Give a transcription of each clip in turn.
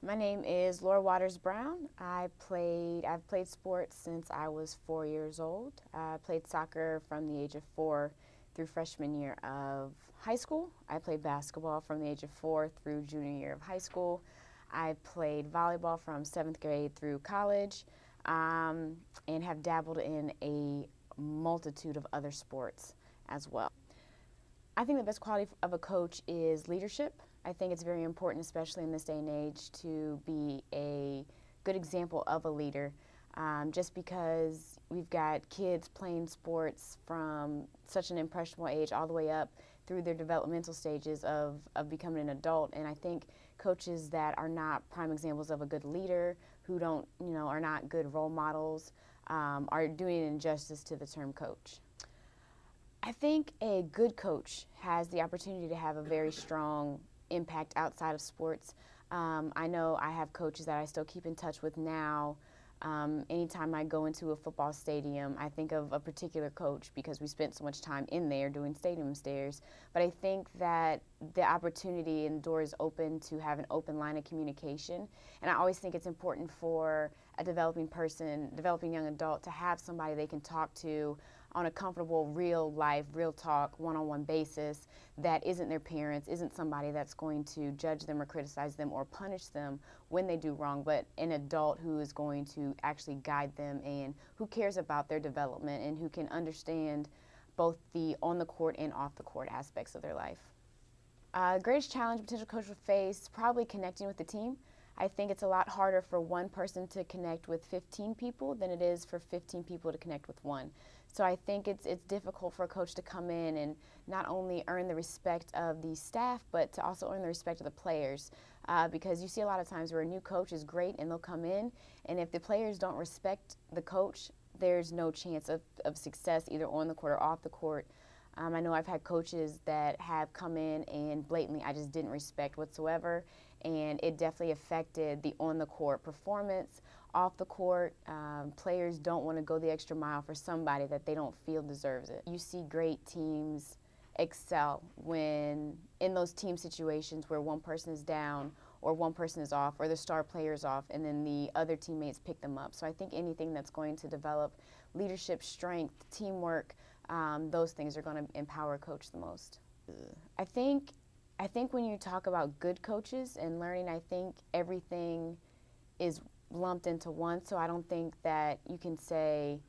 My name is Laura Waters Brown. I've played sports since I was 4 years old. I played soccer from the age of 4 through freshman year of high school. I played basketball from the age of 4 through junior year of high school. I played volleyball from 7th grade through college, and have dabbled in a multitude of other sports as well. I think the best quality of a coach is leadership. I think it's very important, especially in this day and age, to be a good example of a leader. Just because we've got kids playing sports from such an impressionable age all the way up through their developmental stages of becoming an adult. And I think coaches that are not prime examples of a good leader, who don't, are not good role models, are doing an injustice to the term coach. I think a good coach has the opportunity to have a very strong impact outside of sports. I know I have coaches that I still keep in touch with now. Anytime I go into a football stadium, I think of a particular coach because we spent so much time in there doing stadium stairs. But I think that the opportunity and door is open to have an open line of communication. And I always think it's important for a developing person, developing young adult, to have somebody they can talk to on a comfortable, real life, real talk, one-on-one basis that isn't their parents, isn't somebody that's going to judge them or criticize them or punish them when they do wrong, but an adult who is going to actually guide them and who cares about their development and who can understand both the on the court and off the court aspects of their life. Greatest challenge a potential coach will face, probably connecting with the team. I think it's a lot harder for one person to connect with 15 people than it is for 15 people to connect with one. So I think it's difficult for a coach to come in and not only earn the respect of the staff, but to also earn the respect of the players. Because you see a lot of times where a new coach is great and they'll come in, and if the players don't respect the coach, there's no chance of success either on the court or off the court. I know I've had coaches that have come in and blatantly I just didn't respect whatsoever, and it definitely affected the on-the-court performance. Off the court, players don't want to go the extra mile for somebody that they don't feel deserves it. You see great teams excel when in those team situations where one person is down or one person is off or the star player is off and then the other teammates pick them up. So I think anything that's going to develop leadership, strength, teamwork, those things are going to empower a coach the most. I think when you talk about good coaches and learning, I think everything is lumped into one. So I don't think that you can say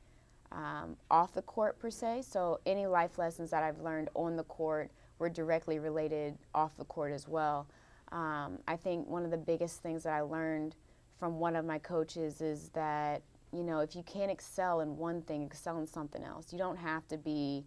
off the court per se. So any life lessons that I've learned on the court were directly related off the court as well. I think one of the biggest things that I learned from one of my coaches is that, if you can't excel in one thing, excel in something else. You don't have to be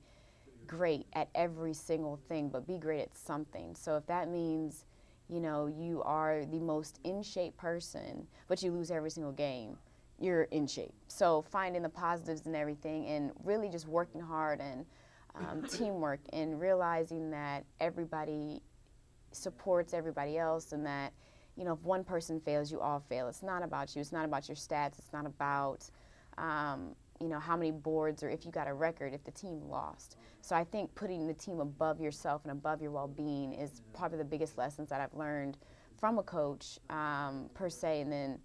great at every single thing, but be great at something. So if that means, you are the most in shape person, but you lose every single game, you're in shape. So finding the positives in everything and really just working hard and teamwork and realizing that everybody supports everybody else and that, if one person fails, you all fail. It's not about you. It's not about your stats. It's not about, how many boards or if you got a record, if the team lost. So I think putting the team above yourself and above your well-being is probably the biggest lessons that I've learned from a coach per se. And then,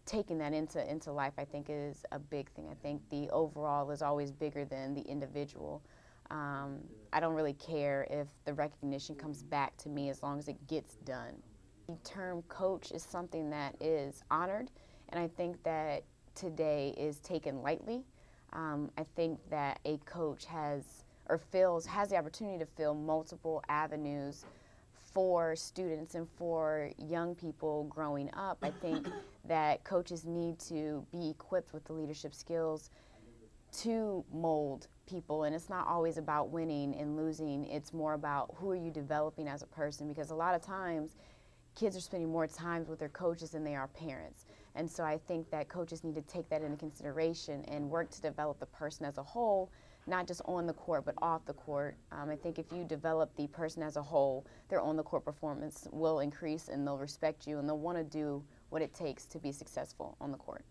taking that into life, I think is a big thing. I think the overall is always bigger than the individual. I don't really care if the recognition comes back to me as long as it gets done. The term coach is something that is honored, and I think that today is taken lightly. I think that a coach has the opportunity to fill multiple avenues for students and for young people growing up. I think that coaches need to be equipped with the leadership skills to mold people, and it's not always about winning and losing. It's more about who are you developing as a person, because a lot of times kids are spending more time with their coaches than they are parents. And so I think that coaches need to take that into consideration and work to develop the person as a whole, not just on the court but off the court. I think if you develop the person as a whole, their on the court performance will increase and they'll respect you and they'll want to do what it takes to be successful on the court.